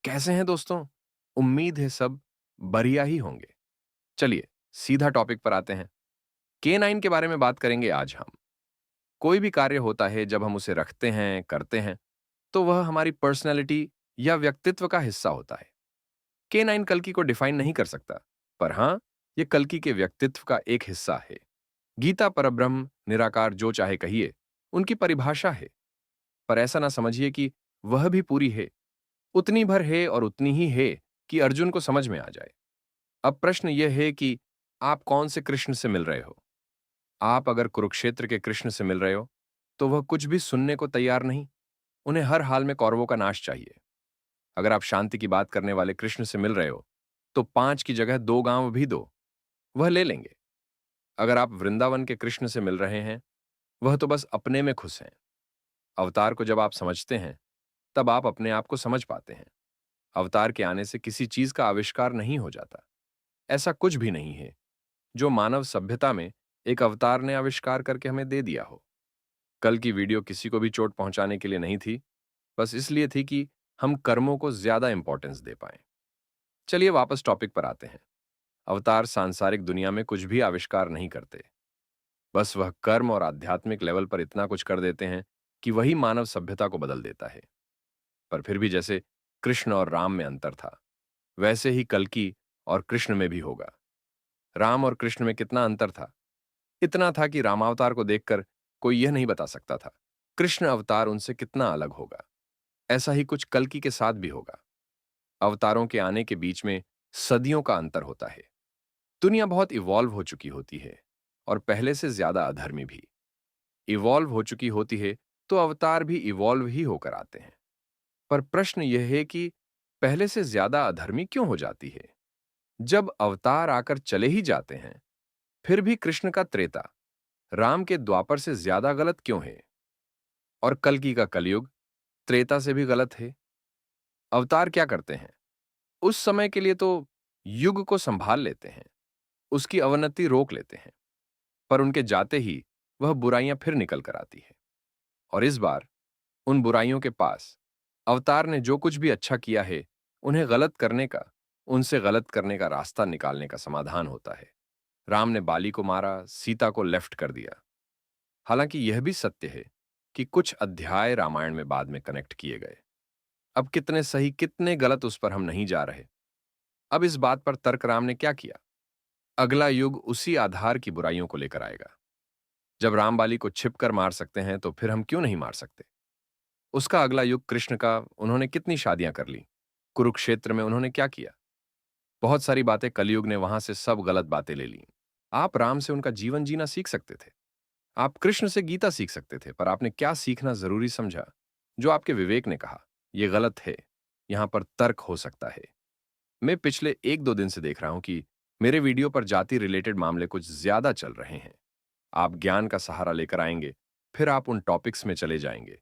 कैसे हैं दोस्तों? उम्मीद है सब बढ़िया ही होंगे। चलिए, सीधा टॉपिक पर आते हैं। K9 के बारे में बात करेंगे आज हम। कोई भी कार्य होता है जब हम उसे रखते हैं, करते हैं, तो वह हमारी पर्सनैलिटी या व्यक्तित्व का हिस्सा होता है। K9 कल्कि को डिफाइन नहीं कर सकता, पर हाँ, ये कल्कि के व्यक्तित्व का एक हिस्सा है। गीता परब्रह्म, निराकार जो चाहे कहिए, उनकी परिभाषा है। पर ऐसा ना समझिए कि वह भी पूरी है। उतनी भर है और उतनी ही है कि अर्जुन को समझ में आ जाए। अब प्रश्न यह है कि आप कौन से कृष्ण से मिल रहे हो? आप अगर कुरुक्षेत्र के कृष्ण से मिल रहे हो, तो वह कुछ भी सुनने को तैयार नहीं। उन्हें हर हाल में कौरवों का नाश चाहिए। अगर आप शांति की बात करने वाले कृष्ण से मिल रहे हो, तो 5 की जगह 2 गांव भी दो, वह ले लेंगे। अगर आप वृंदावन के कृष्ण से मिल रहे हैं, वह तो बस अपने में खुश हैं। अवतार को जब आप समझते हैं, तब आप अपने आप को समझ पाते हैं। अवतार के आने से किसी चीज का आविष्कार नहीं हो जाता। ऐसा कुछ भी नहीं है जो मानव सभ्यता में एक अवतार ने आविष्कार करके हमें दे दिया हो। कल की वीडियो किसी को भी चोट पहुंचाने के लिए नहीं थी, बस इसलिए थी कि हम कर्मों को ज्यादा इंपॉर्टेंस दे पाएं। चलिए वापस टॉपिक पर आते हैं। अवतार सांसारिक दुनिया में कुछ भी आविष्कार नहीं करते, बस वह कर्म और आध्यात्मिक लेवल पर इतना कुछ कर देते हैं कि वही मानव सभ्यता को बदल देता है। पर फिर भी जैसे कृष्ण और राम में अंतर था, वैसे ही कल्कि और कृष्ण में भी होगा। राम और कृष्ण में कितना अंतर था? इतना था कि रामावतार को देखकर कोई यह नहीं बता सकता था कृष्ण अवतार उनसे कितना अलग होगा। ऐसा ही कुछ कल्कि के साथ भी होगा। अवतारों के आने के बीच में सदियों का अंतर होता है। दुनिया बहुत इवॉल्व हो चुकी होती है और पहले से ज्यादा अधर्मी भी। इवॉल्व हो चुकी होती है तो अवतार भी इवॉल्व ही होकर आते हैं। पर प्रश्न यह है कि पहले से ज्यादा अधर्मी क्यों हो जाती है? जब अवतार आकर चले ही जाते हैं, फिर भी कृष्ण का त्रेता राम के द्वापर से ज्यादा गलत क्यों है? और कल्कि का कलयुग त्रेता से भी गलत है। अवतार क्या करते हैं? उस समय के लिए तो युग को संभाल लेते हैं, उसकी अवनति रोक लेते हैं, पर उनके जाते ही वह बुराइयां फिर निकल कर आती है। और इस बार उन बुराइयों के पास अवतार ने जो कुछ भी अच्छा किया है, उन्हें गलत करने का, उनसे गलत करने का रास्ता निकालने का समाधान होता है। राम ने बाली को मारा, सीता को लेफ्ट कर दिया। हालांकि यह भी सत्य है कि कुछ अध्याय रामायण में बाद में कनेक्ट किए गए। अब कितने सही कितने गलत उस पर हम नहीं जा रहे। अब इस बात पर तर्क राम ने क्या किया? अगला युग उसी आधार की बुराइयों को लेकर आएगा। जब राम बाली को छिप कर मार सकते हैं, तो फिर हम क्यों नहीं मार सकते? उसका अगला युग कृष्ण का, उन्होंने कितनी शादियां कर ली। कुरुक्षेत्र में उन्होंने क्या किया? बहुत सारी बातें कलयुग ने वहां से सब गलत बातें ले ली। आप राम से उनका जीवन जीना सीख सकते थे। आप कृष्ण से गीता सीख सकते थे, पर आपने क्या सीखना जरूरी समझा? जो आपके विवेक ने कहा यह गलत है, यहां पर तर्क हो सकता है। मैं पिछले 1-2 दिन से देख रहा हूं कि मेरे वीडियो पर जाति रिलेटेड मामले कुछ ज्यादा चल रहे हैं। आप ज्ञान का सहारा लेकर आएंगे, फिर आप उन टॉपिक्स में चले जाएंगे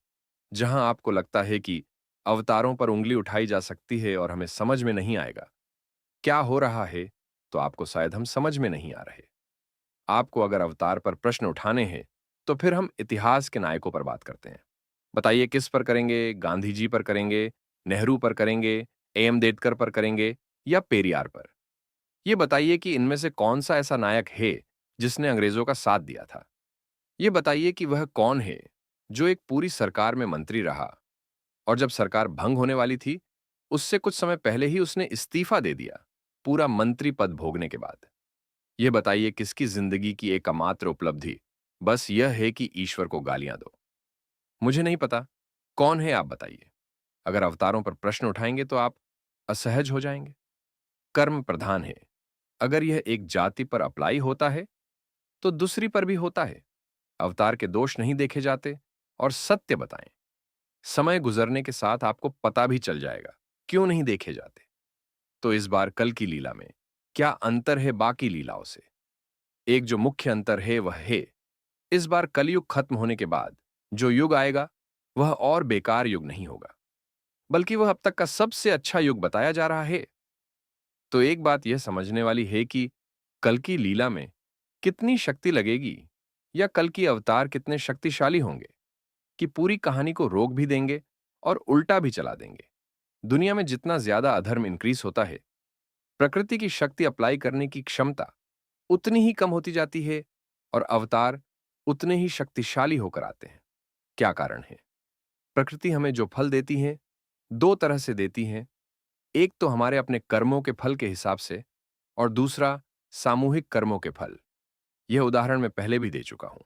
जहां आपको लगता है कि अवतारों पर उंगली उठाई जा सकती है और हमें समझ में नहीं आएगा क्या हो रहा है, तो आपको शायद हम समझ में नहीं आ रहे। आपको अगर अवतार पर प्रश्न उठाने हैं, तो फिर हम इतिहास के नायकों पर बात करते हैं। बताइए किस पर करेंगे? गांधी जी पर करेंगे, नेहरू पर करेंगे, एम. अम्बेडकर पर करेंगे या पेरियार पर? यह बताइए कि इनमें से कौन सा ऐसा नायक है जिसने अंग्रेजों का साथ दिया था? यह बताइए कि वह कौन है जो एक पूरी सरकार में मंत्री रहा और जब सरकार भंग होने वाली थी, उससे कुछ समय पहले ही उसने इस्तीफा दे दिया, पूरा मंत्री पद भोगने के बाद। यह बताइए किसकी जिंदगी की एकमात्र उपलब्धि बस यह है कि ईश्वर को गालियां दो। मुझे नहीं पता कौन है, आप बताइए। अगर अवतारों पर प्रश्न उठाएंगे तो आप असहज हो जाएंगे। कर्म प्रधान है। अगर यह एक जाति पर अप्लाई होता है, तो दूसरी पर भी होता है। अवतार के दोष नहीं देखे जाते। और सत्य बताएं, समय गुजरने के साथ आपको पता भी चल जाएगा क्यों नहीं देखे जाते। तो इस बार कल की लीला में क्या अंतर है बाकी लीलाओं से? एक जो मुख्य अंतर है वह है, इस बार कलयुग खत्म होने के बाद जो युग आएगा, वह और बेकार युग नहीं होगा, बल्कि वह अब तक का सबसे अच्छा युग बताया जा रहा है। तो एक बात यह समझने वाली है कि कल की लीला में कितनी शक्ति लगेगी, या कल की अवतार कितने शक्तिशाली होंगे कि पूरी कहानी को रोक भी देंगे और उल्टा भी चला देंगे। दुनिया में जितना ज्यादा अधर्म इंक्रीज होता है, प्रकृति की शक्ति अप्लाई करने की क्षमता उतनी ही कम होती जाती है और अवतार उतने ही शक्तिशाली होकर आते हैं। क्या कारण है? प्रकृति हमें जो फल देती है, दो तरह से देती है। एक तो हमारे अपने कर्मों के फल के हिसाब से और दूसरा सामूहिक कर्मों के फल। यह उदाहरण मैं पहले भी दे चुका हूं।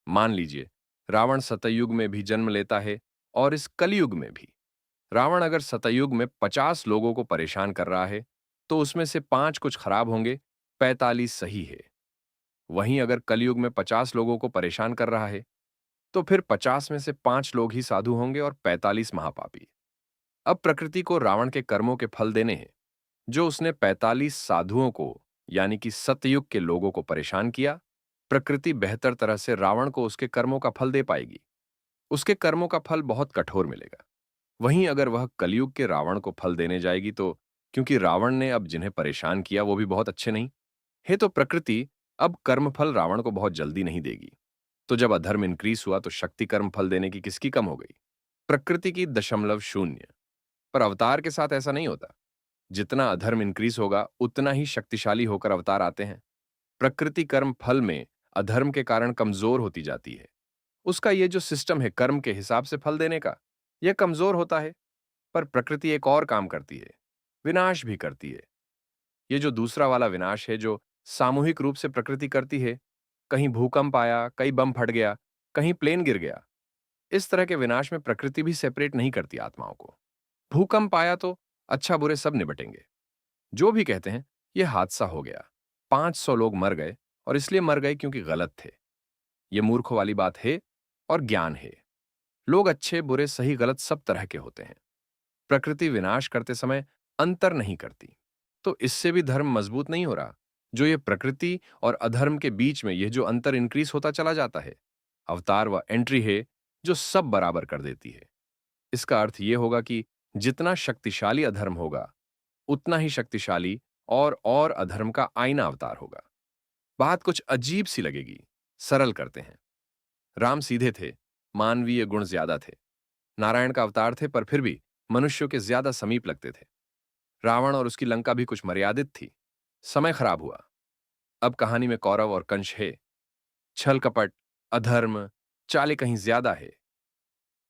मान लीजिए, रावण सतयुग में भी जन्म लेता है और इस कलयुग में भी। रावण अगर सतयुग में 50 लोगों को परेशान कर रहा है, तो उसमें से 5 कुछ खराब होंगे, 45 सही है। वहीं अगर कलयुग में 50 लोगों को परेशान कर रहा है, तो फिर 50 में से 5 लोग ही साधु होंगे और 45 महापापी। अब प्रकृति को रावण के कर्मों के फल देने हैं। जो उसने 45 साधुओं को, यानी कि सतयुग के लोगों को परेशान किया, प्रकृति बेहतर तरह से रावण को उसके कर्मों का फल दे पाएगी। उसके कर्मों का फल बहुत कठोर मिलेगा। वहीं अगर वह कलयुग के रावण को फल देने जाएगी, तो क्योंकि रावण ने अब जिन्हें परेशान किया वो भी बहुत अच्छे नहीं है, तो प्रकृति अब कर्मफल रावण को बहुत जल्दी नहीं देगी। तो जब अधर्म इंक्रीज हुआ, तो शक्ति कर्म फल देने की किसकी कम हो गई? प्रकृति की 0.0। पर अवतार के साथ ऐसा नहीं होता। जितना अधर्म इंक्रीज होगा, उतना ही शक्तिशाली होकर अवतार आते हैं। प्रकृति कर्म फल में अधर्म के कारण कमजोर होती जाती है। उसका ये जो सिस्टम है कर्म के हिसाब से फल देने का, यह कमजोर होता है। पर प्रकृति एक और काम करती है, विनाश भी करती है। ये जो दूसरा वाला विनाश है, जो सामूहिक रूप से प्रकृति करती है, कहीं भूकंप आया, कहीं बम फट गया, कहीं प्लेन गिर गया, इस तरह के विनाश में प्रकृति भी सेपरेट नहीं करती आत्माओं को। भूकंप आया तो अच्छा बुरे सब निबटेंगे। जो भी कहते हैं, यह हादसा हो गया, 500 लोग मर गए, और इसलिए मर गए क्योंकि गलत थे। ये मूर्खों वाली बात है और ज्ञान है। लोग अच्छे बुरे सही गलत सब तरह के होते हैं। प्रकृति विनाश करते समय अंतर नहीं करती। तो इससे भी धर्म मजबूत नहीं हो रहा। जो ये प्रकृति और अधर्म के बीच में यह जो अंतर इंक्रीज होता चला जाता है, अवतार व एंट्री है जो सब बराबर कर देती है। इसका अर्थ यह होगा कि जितना शक्तिशाली अधर्म होगा, उतना ही शक्तिशाली और अधर्म का आईना अवतार होगा। बात कुछ अजीब सी लगेगी। सरल करते हैं। राम सीधे थे, मानवीय गुण ज्यादा थे। नारायण का अवतार थे, पर फिर भी मनुष्यों के ज्यादा समीप लगते थे। रावण और उसकी लंका भी कुछ मर्यादित थी। समय खराब हुआ। अब कहानी में कौरव और कंस है। छल कपट, अधर्म, चाले कहीं ज्यादा है।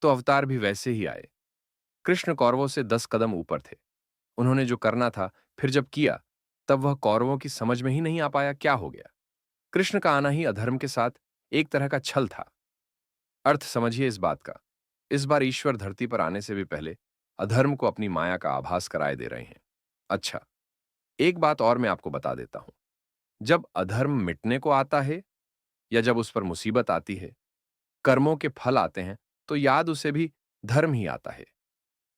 तो अवतार भी वैसे ही आए। कृष्ण कौरवों से 10 कदम ऊपर थे। उन्होंने जो करना था, फिर जब किया, तब वह कौरवों की समझ में ही नहीं आ पाया क्या हो गया। कृष्ण का आना ही अधर्म के साथ एक तरह का छल था। अर्थ समझिए इस बात का। इस बार ईश्वर धरती पर आने से भी पहले अधर्म को अपनी माया का आभास कराए दे रहे हैं। अच्छा, एक बात और मैं आपको बता देता हूं। जब अधर्म मिटने को आता है या जब उस पर मुसीबत आती है, कर्मों के फल आते हैं, तो याद उसे भी धर्म ही आता है।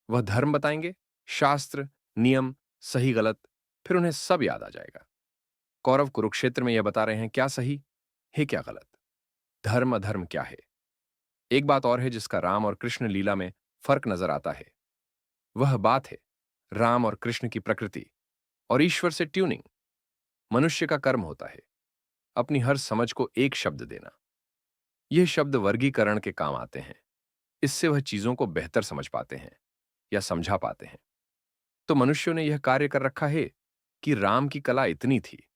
वह धर्म बताएंगे, शास्त्र, नियम, सही गलत, फिर उन्हें सब याद आ जाएगा। कौरव कुरुक्षेत्र में यह बता रहे हैं क्या सही है क्या गलत, धर्म अधर्म क्या है। एक बात और है जिसका राम और कृष्ण लीला में फर्क नजर आता है। वह बात है राम और कृष्ण की प्रकृति और ईश्वर से ट्यूनिंग। मनुष्य का कर्म होता है अपनी हर समझ को एक शब्द देना। यह शब्द वर्गीकरण के काम आते हैं। इससे वह चीजों को बेहतर समझ पाते हैं या समझा पाते हैं। तो मनुष्यों ने यह कार्य कर रखा है कि राम की कला इतनी थी,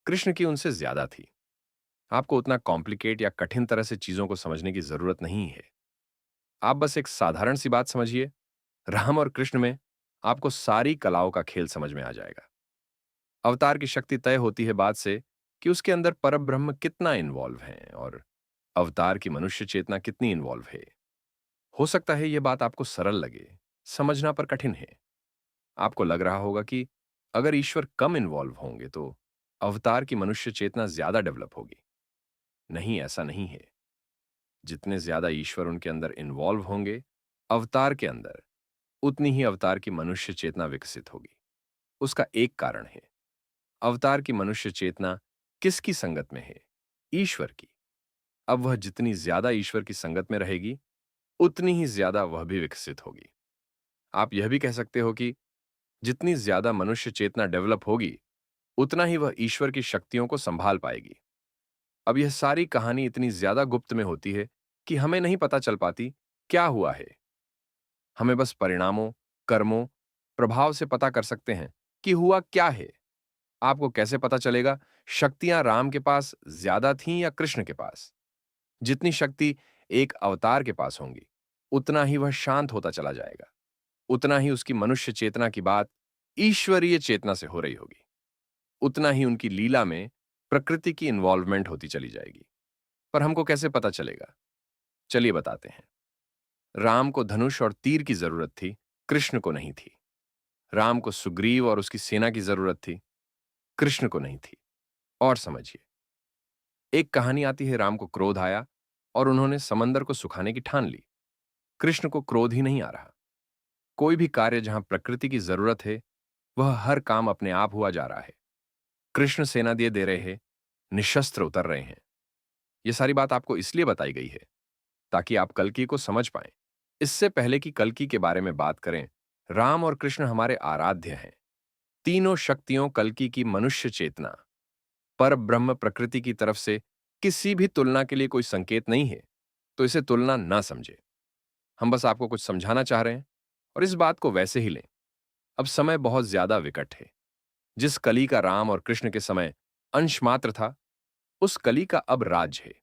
कृष्ण की उनसे ज्यादा थी। आपको उतना कॉम्प्लिकेट या कठिन तरह से चीजों को समझने की जरूरत नहीं है। आप बस एक साधारण सी बात समझिए, राम और कृष्ण में आपको सारी कलाओं का खेल समझ में आ जाएगा। अवतार की शक्ति तय होती है बात से कि उसके अंदर परब्रह्म कितना इन्वॉल्व है और अवतार की मनुष्य चेतना कितनी इन्वॉल्व है। हो सकता है यह बात आपको सरल लगे, समझना पर कठिन है। आपको लग रहा होगा कि अगर ईश्वर कम इन्वॉल्व होंगे तो अवतार की मनुष्य चेतना ज्यादा डेवलप होगी। नहीं, ऐसा नहीं है। जितने ज्यादा ईश्वर उनके अंदर इन्वॉल्व होंगे अवतार के अंदर, उतनी ही अवतार की मनुष्य चेतना विकसित होगी। उसका एक कारण है, अवतार की मनुष्य चेतना किसकी संगत में है? ईश्वर की। अब वह जितनी ज्यादा ईश्वर की संगत में रहेगी, उतनी ही ज्यादा वह भी विकसित होगी। आप यह भी कह सकते हो कि जितनी ज्यादा मनुष्य चेतना डेवलप होगी, उतना ही वह ईश्वर की शक्तियों को संभाल पाएगी। अब यह सारी कहानी इतनी ज्यादा गुप्त में होती है कि हमें नहीं पता चल पाती क्या हुआ है। हमें बस परिणामों, कर्मों प्रभाव से पता कर सकते हैं कि हुआ क्या है। आपको कैसे पता चलेगा शक्तियां राम के पास ज्यादा थीं या कृष्ण के पास? जितनी शक्ति एक अवतार के पास होंगी, उतना ही वह शांत होता चला जाएगा, उतना ही उसकी मनुष्य चेतना की बात ईश्वरीय चेतना से हो रही होगी, उतना ही उनकी लीला में प्रकृति की इन्वॉल्वमेंट होती चली जाएगी। पर हमको कैसे पता चलेगा? चलिए बताते हैं। राम को धनुष और तीर की जरूरत थी, कृष्ण को नहीं थी। राम को सुग्रीव और उसकी सेना की जरूरत थी, कृष्ण को नहीं थी। और समझिए, एक कहानी आती है, राम को क्रोध आया और उन्होंने समंदर को सुखाने की ठान ली। कृष्ण को क्रोध ही नहीं आ रहा। कोई भी कार्य जहां प्रकृति की जरूरत है, वह हर काम अपने आप हुआ जा रहा है। कृष्ण सेना दिए दे रहे हैं, निशस्त्र उतर रहे हैं। यह सारी बात आपको इसलिए बताई गई है ताकि आप कल्कि को समझ पाएं। इससे पहले कि कल्कि के बारे में बात करें, राम और कृष्ण हमारे आराध्य हैं। तीनों शक्तियों कल्कि की मनुष्य चेतना, पर ब्रह्म प्रकृति की तरफ से किसी भी तुलना के लिए कोई संकेत नहीं है, तो इसे तुलना ना समझे। हम बस आपको कुछ समझाना चाह रहे हैं और इस बात को वैसे ही लें। अब समय बहुत ज्यादा विकट है। जिस कली का राम और कृष्ण के समय अंश मात्र था, उस कली का अब राज है।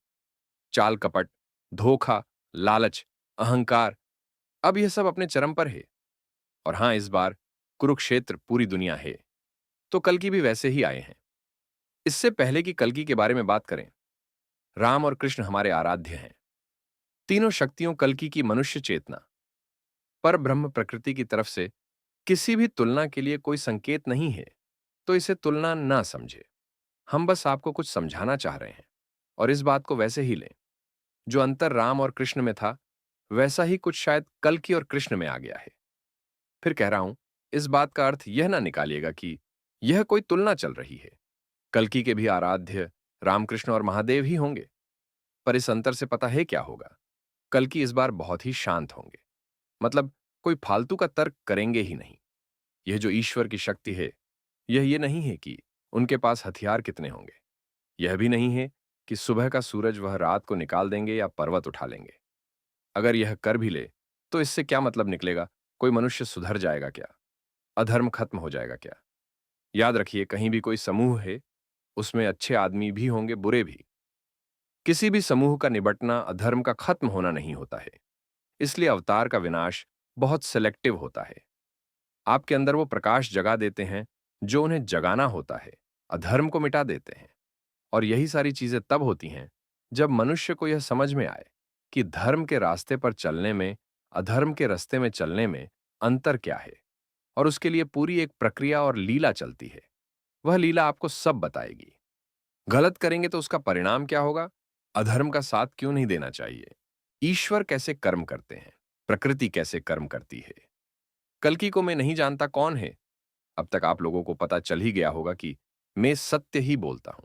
चाल कपट, धोखा, लालच, अहंकार, अब यह सब अपने चरम पर है। और हां, इस बार कुरुक्षेत्र पूरी दुनिया है, तो कल्कि भी वैसे ही आए हैं। इससे पहले कि कल्कि के बारे में बात करें, राम और कृष्ण हमारे आराध्य हैं। तीनों शक्तियों कल्कि की मनुष्य चेतना, पर ब्रह्म प्रकृति की तरफ से किसी भी तुलना के लिए कोई संकेत नहीं है, तो इसे तुलना ना समझे। हम बस आपको कुछ समझाना चाह रहे हैं और इस बात को वैसे ही लें। जो अंतर राम और कृष्ण में था, वैसा ही कुछ शायद कल्कि और कृष्ण में आ गया है। फिर कह रहा हूं, इस बात का अर्थ यह ना निकालिएगा कि यह कोई तुलना चल रही है। कल्कि के भी आराध्य रामकृष्ण और महादेव ही होंगे। पर इस अंतर से पता है क्या होगा? कल्कि इस बार बहुत ही शांत होंगे। मतलब कोई फालतू का तर्क करेंगे ही नहीं। यह जो ईश्वर की शक्ति है, यह ये नहीं है कि उनके पास हथियार कितने होंगे। यह भी नहीं है कि सुबह का सूरज वह रात को निकाल देंगे या पर्वत उठा लेंगे। अगर यह कर भी ले, तो इससे क्या मतलब निकलेगा? कोई मनुष्य सुधर जाएगा क्या? अधर्म खत्म हो जाएगा क्या? याद रखिए, कहीं भी कोई समूह है, उसमें अच्छे आदमी भी होंगे, बुरे भी। किसी भी समूह का निबटना अधर्म का खत्म होना नहीं होता है। इसलिए अवतार का विनाश बहुत सिलेक्टिव होता है। आपके अंदर वो प्रकाश जगा देते हैं जो उन्हें जगाना होता है, अधर्म को मिटा देते हैं। और यही सारी चीजें तब होती हैं जब मनुष्य को यह समझ में आए कि धर्म के रास्ते पर चलने में, अधर्म के रास्ते में चलने में अंतर क्या है। और उसके लिए पूरी एक प्रक्रिया और लीला चलती है। वह लीला आपको सब बताएगी। गलत करेंगे तो उसका परिणाम क्या होगा? अधर्म का साथ क्यों नहीं देना चाहिए? ईश्वर कैसे कर्म करते हैं? प्रकृति कैसे कर्म करती है? कल्कि को मैं नहीं जानता कौन है। अब तक आप लोगों को पता चल ही गया होगा कि मैं सत्य ही बोलता हूं।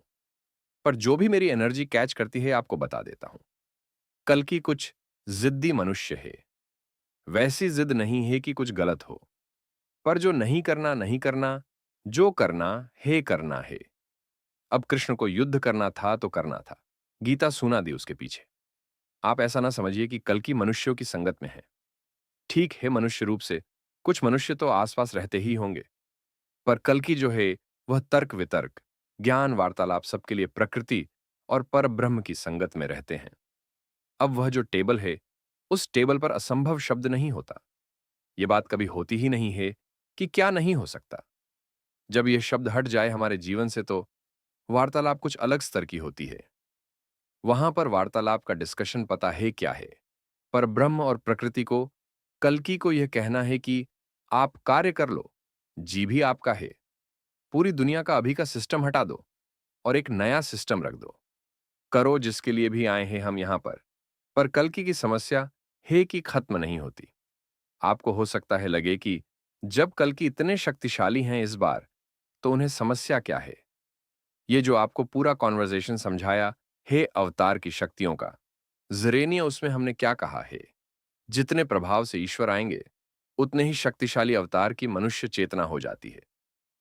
पर जो भी मेरी एनर्जी कैच करती है, आपको बता देता हूं। कल्कि कुछ जिद्दी मनुष्य है। वैसी जिद नहीं है कि कुछ गलत हो, पर जो नहीं करना नहीं करना, जो करना है करना है। अब कृष्ण को युद्ध करना था तो करना था। गीता सुना दी उसके पीछे। आप ऐसा ना समझिए कि कल्कि मनुष्यों की संगत में है। ठीक है, मनुष्य रूप से कुछ मनुष्य तो आसपास रहते ही होंगे, पर कल्कि जो है, वह तर्क वितर्क, ज्ञान वार्तालाप सबके लिए प्रकृति और परब्रह्म की संगत में रहते हैं। अब वह जो टेबल है, उस टेबल पर असंभव शब्द नहीं होता। यह बात कभी होती ही नहीं है कि क्या नहीं हो सकता। जब यह शब्द हट जाए हमारे जीवन से, तो वार्तालाप कुछ अलग स्तर की होती है। वहां पर वार्तालाप का डिस्कशन पता है क्या है? पर ब्रह्म और प्रकृति को, कल्कि को यह कहना है कि आप कार्य कर लो, जी भी आपका है। पूरी दुनिया का अभी का सिस्टम हटा दो और एक नया सिस्टम रख दो। करो जिसके लिए भी आए हैं हम यहां पर। कल्कि की समस्या है कि खत्म नहीं होती। आपको हो सकता है लगे कि जब कल्कि इतने शक्तिशाली हैं इस बार, तो उन्हें समस्या क्या है? ये जो आपको पूरा कॉन्वर्जेशन समझाया है अवतार की शक्तियों का, जरेनिया उसमें हमने क्या कहा है? जितने प्रभाव से ईश्वर आएंगे, उतने ही शक्तिशाली अवतार की मनुष्य चेतना हो जाती है।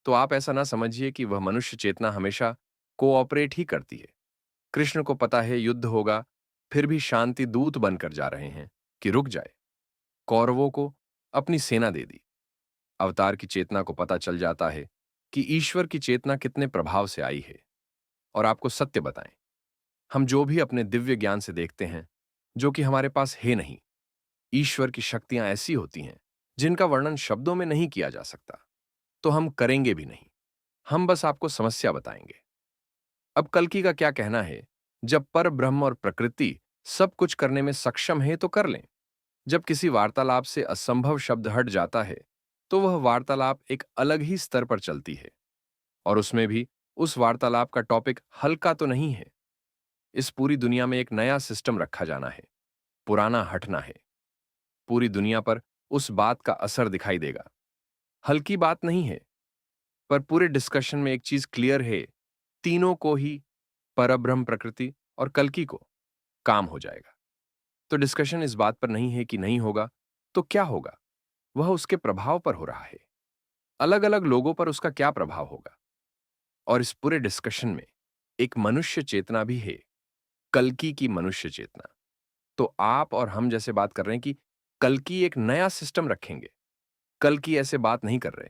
तो आप ऐसा ना समझिए कि वह मनुष्य चेतना हमेशा कोऑपरेट ही करती है। कृष्ण को पता है युद्ध होगा, फिर भी शांति दूत बनकर जा रहे हैं कि रुक जाए। कौरवों को अपनी सेना दे दी, अवतार की चेतना को पता चल जाता है कि ईश्वर की चेतना कितने प्रभाव से आई है। और आपको सत्य बताएं, हम जो भी अपने दिव्य ज्ञान से देखते हैं, जो कि हमारे पास है नहीं, ईश्वर की शक्तियां ऐसी होती हैं जिनका वर्णन शब्दों में नहीं किया जा सकता। तो हम करेंगे भी नहीं, हम बस आपको समस्या बताएंगे। अब कल्कि का क्या कहना है? जब पर ब्रह्म और प्रकृति सब कुछ करने में सक्षम है तो कर लें। जब किसी वार्तालाप से असंभव शब्द हट जाता है, तो वह वार्तालाप एक अलग ही स्तर पर चलती है। और उसमें भी उस वार्तालाप का टॉपिक हल्का तो नहीं है। इस पूरी दुनिया में एक नया सिस्टम रखा जाना है, पुराना हटना है। पूरी दुनिया पर उस बात का असर दिखाई देगा। हल्की बात नहीं है। पर पूरे डिस्कशन में एक चीज क्लियर है, तीनों को ही, परब्रह्म, प्रकृति और कल्कि को, काम हो जाएगा। तो डिस्कशन इस बात पर नहीं है कि नहीं होगा तो क्या होगा, वह उसके प्रभाव पर हो रहा है। अलग अलग लोगों पर उसका क्या प्रभाव होगा। और इस पूरे डिस्कशन में एक मनुष्य चेतना भी है, कल्कि की मनुष्य चेतना। तो आप और हम जैसे बात कर रहे हैं कि कल्कि एक नया सिस्टम रखेंगे। कल्कि ऐसे बात नहीं कर रहे।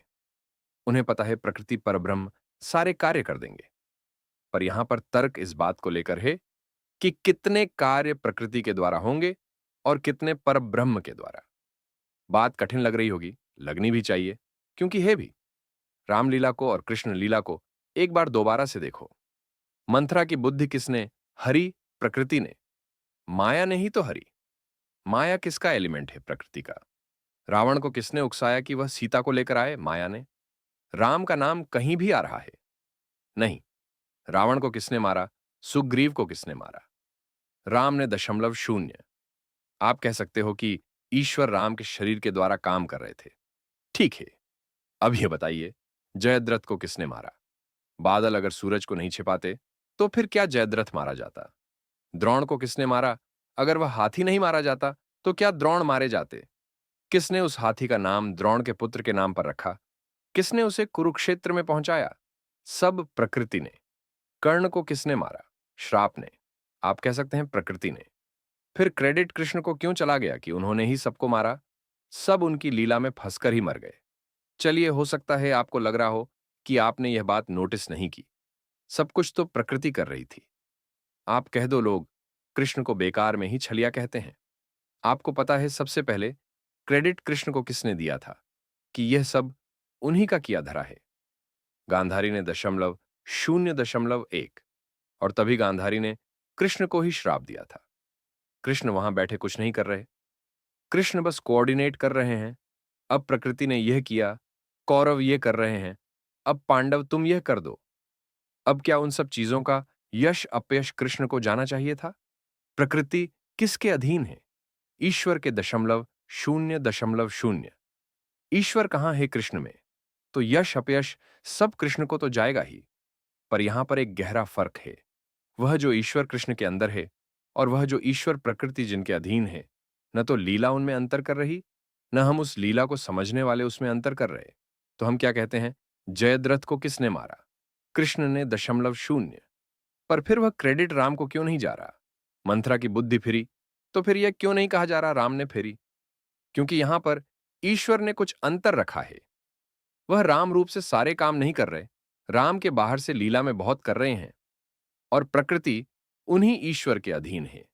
उन्हें पता है प्रकृति परब्रह्म सारे कार्य कर देंगे। पर यहां पर तर्क इस बात को लेकर है कि कितने कार्य प्रकृति के द्वारा होंगे और कितने परब्रह्म के द्वारा। बात कठिन लग रही होगी, लगनी भी चाहिए, क्योंकि है भी। रामलीला को और कृष्ण लीला को एक बार दोबारा से देखो। मंथरा की बुद्धि किसने हरी? प्रकृति ने। माया ने ही तो हरी। माया किसका एलिमेंट है? प्रकृति का। रावण को किसने उकसाया कि वह सीता को लेकर आए? माया ने। राम का नाम कहीं भी आ रहा है? नहीं। रावण को किसने मारा? सुग्रीव को किसने मारा? राम ने दशमलव शून्य। आप कह सकते हो कि ईश्वर राम के शरीर के द्वारा काम कर रहे थे। ठीक है। अब यह बताइए, जयद्रथ को किसने मारा? बादल अगर सूरज को नहीं छिपाते तो फिर क्या जयद्रथ मारा जाता? द्रोण को किसने मारा? अगर वह हाथी नहीं मारा जाता तो क्या द्रोण मारे जाते? किसने उस हाथी का नाम द्रोण के पुत्र के नाम पर रखा? किसने उसे कुरुक्षेत्र में पहुंचाया? सब प्रकृति ने। कर्ण को किसने मारा? श्राप ने। आप कह सकते हैं प्रकृति ने। फिर क्रेडिट कृष्ण को क्यों चला गया कि उन्होंने ही सबको मारा? सब उनकी लीला में फंसकर ही मर गए। चलिए, हो सकता है आपको लग रहा हो कि आपने यह बात नोटिस नहीं की। सब कुछ तो प्रकृति कर रही थी। आप कह दो, लोग कृष्ण को बेकार में ही छलिया कहते हैं। आपको पता है सबसे पहले क्रेडिट कृष्ण को किसने दिया था कि यह सब उन्हीं का किया धरा है? गांधारी ने 0.01। और तभी गांधारी ने कृष्ण को ही श्राप दिया था। कृष्ण वहां बैठे कुछ नहीं कर रहे। कृष्ण बस कोऑर्डिनेट कर रहे हैं। अब प्रकृति ने यह किया, कौरव ये कर रहे हैं, अब पांडव तुम यह कर दो। अब क्या उन सब चीजों का यश अपयश कृष्ण को जाना चाहिए था? प्रकृति किसके अधीन है? ईश्वर के 0.000। ईश्वर कहां है कृष्ण में? तो यश अपयश सब कृष्ण को तो जाएगा ही। पर यहां पर एक गहरा फर्क है। वह जो ईश्वर कृष्ण के अंदर है और वह जो ईश्वर प्रकृति जिनके अधीन है, न तो लीला उनमें अंतर कर रही, न हम उस लीला को समझने वाले उसमें अंतर कर रहे। तो हम क्या कहते हैं? जयद्रथ को किसने मारा? कृष्ण ने 0.0। पर फिर वह क्रेडिट राम को क्यों नहीं जा रहा? मंथरा की बुद्धि फिरी, तो फिर यह क्यों नहीं कहा जा रहा राम ने फेरी? क्योंकि यहां पर ईश्वर ने कुछ अंतर रखा है। वह राम रूप से सारे काम नहीं कर रहे, राम के बाहर से लीला में बहुत कर रहे हैं। और प्रकृति उन्हीं ईश्वर के अधीन है।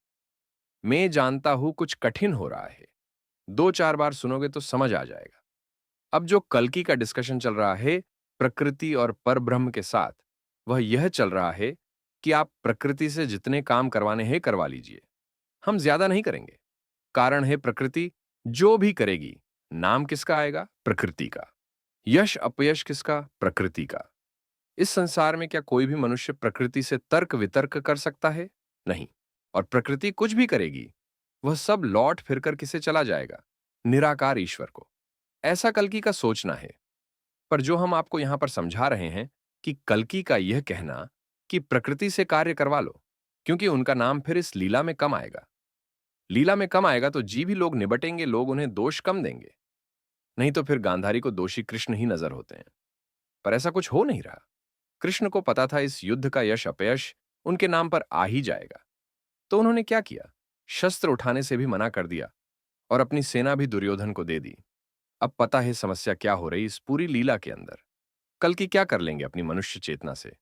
मैं जानता हूं कुछ कठिन हो रहा है, 2-4 बार सुनोगे तो समझ आ जाएगा। अब जो कल्कि का डिस्कशन चल रहा है प्रकृति और परब्रह्म के साथ, वह यह चल रहा है कि आप प्रकृति से जितने काम करवाने हैं करवा लीजिए, हम ज्यादा नहीं करेंगे। कारण है प्रकृति जो भी करेगी, नाम किसका आएगा? प्रकृति का। यश अपयश किसका? प्रकृति का। इस संसार में क्या कोई भी मनुष्य प्रकृति से तर्क वितर्क कर सकता है? नहीं। और प्रकृति कुछ भी करेगी, वह सब लौट फिरकर किसे चला जाएगा? निराकार ईश्वर को। ऐसा कल्कि का सोचना है। पर जो हम आपको यहां पर समझा रहे हैं कि कल्कि का यह कहना कि प्रकृति से कार्य करवा लो, क्योंकि उनका नाम फिर इस लीला में कम आएगा। लीला में कम आएगा तो जी भी लोग निबटेंगे, लोग उन्हें दोष कम देंगे। नहीं तो फिर गांधारी को दोषी कृष्ण ही नजर होते हैं। पर ऐसा कुछ हो नहीं रहा। कृष्ण को पता था इस युद्ध का यश अपयश उनके नाम पर आ ही जाएगा। तो उन्होंने क्या किया? शस्त्र उठाने से भी मना कर दिया और अपनी सेना भी दुर्योधन को दे दी। अब पता है समस्या क्या हो रही इस पूरी लीला के अंदर। कल की क्या कर लेंगे अपनी मनुष्य चेतना से?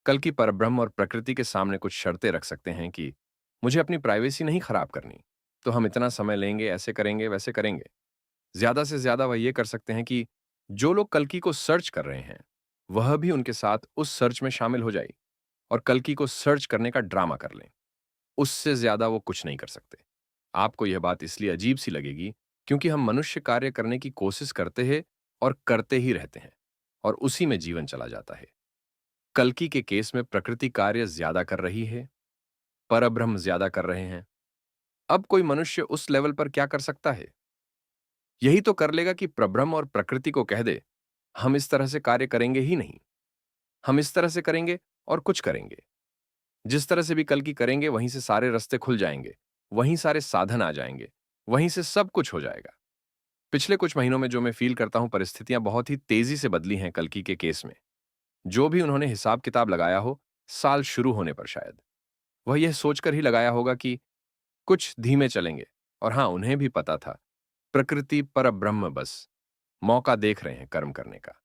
कल की परब्रह्म और प्रकृति के सामने कुछ शर्तें रख सकते हैं कि मुझे अपनी प्राइवेसी नहीं खराब करनी, तो हम इतना समय लेंगे, ऐसे करेंगे, वैसे करेंगे। ज्यादा से ज्यादा वह ये कर सकते हैं कि जो लोग कल्कि को सर्च कर रहे हैं, वह भी उनके साथ उस सर्च में शामिल हो जाए और कल्कि को सर्च करने का ड्रामा कर लें। उससे ज्यादा वो कुछ नहीं कर सकते। आपको यह बात इसलिए अजीब सी लगेगी क्योंकि हम मनुष्य कार्य करने की कोशिश करते हैं और करते ही रहते हैं और उसी में जीवन चला जाता है। कल्कि के केस में प्रकृति कार्य ज्यादा कर रही है, परब्रह्म ज्यादा कर रहे हैं। अब कोई मनुष्य उस लेवल पर क्या कर सकता है? यही तो कर लेगा कि प्रब्रह्म और प्रकृति को कह दे, हम इस तरह से कार्य करेंगे ही नहीं। हम इस तरह से करेंगे और कुछ करेंगे। जिस तरह से भी कल की करेंगे वहीं से सारे रास्ते खुल जाएंगे, वहीं सारे साधन आ जाएंगे, वहीं से सब कुछ हो जाएगा। पिछले कुछ महीनों में जो मैं फील करता हूं, परिस्थितियां बहुत ही तेजी से बदली हैं कल्कि के केस में। जो भी उन्होंने हिसाब किताब लगाया हो, साल शुरू होने पर शायद, वह यह सोचकर ही लगाया होगा कि कुछ धीमे चलेंगे। और हां, उन्हें भी पता था, प्रकृति परब्रह्म बस मौका देख रहे हैं कर्म करने का।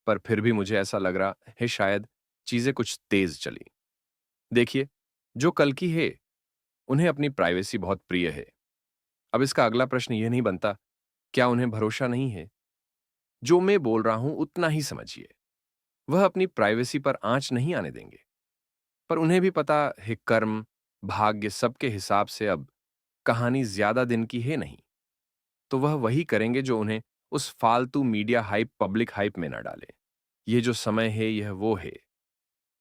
पर फिर भी मुझे ऐसा लग रहा है शायद चीजें कुछ तेज चली। देखिए, जो कल्कि है, उन्हें अपनी प्राइवेसी बहुत प्रिय है। अब इसका अगला प्रश्न यह नहीं बनता, क्या उन्हें भरोसा नहीं है? जो मैं बोल रहा हूं उतना ही समझिए। वह अपनी प्राइवेसी पर आंच नहीं आने देंगे। पर उन्हें भी पता है कर्म, भाग्य सबके हिसाब से अब कहानी ज्यादा दिन की है नहीं। तो वह वही करेंगे जो उन्हें उस फालतू मीडिया हाइप, पब्लिक हाइप में न डाले। ये जो समय है यह वो है।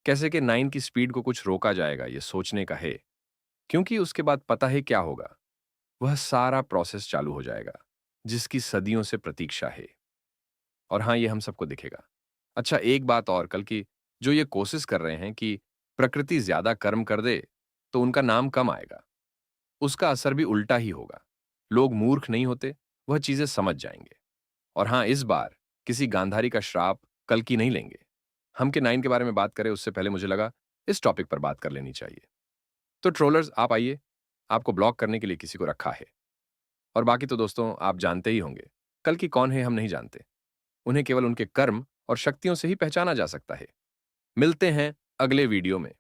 कैसे कि 9 की स्पीड को कुछ रोका जाएगा, ये सोचने का है। क्योंकि उसके बाद पता है क्या होगा। वह सारा प्रोसेस चालू हो जाएगा, जिसकी सदियों से प्रतीक्षा है। और हाँ, ये हम सबको दिखेगा। अच्छा, एक बात और, कल की जो ये कोशिश कर रहे हैं कि प्रकृति ज्यादा कर्म कर दे, तो उनका नाम कम आएगा। उसका असर भी उल्टा ही होगा। लोग मूर्ख नहीं होते, वह चीजें समझ जाएंगे। और हाँ, इस बार किसी गांधारी का श्राप कल की नहीं लेंगे। हम के 9 के बारे में बात करें उससे पहले मुझे लगा इस टॉपिक पर बात कर लेनी चाहिए। तो ट्रोलर्स आप आइए, आपको ब्लॉक करने के लिए किसी को रखा है। और बाकी तो दोस्तों आप जानते ही होंगे, कल की कौन है हम नहीं जानते। उन्हें केवल उनके कर्म और शक्तियों से ही पहचाना जा सकता है। मिलते हैं अगले वीडियो में।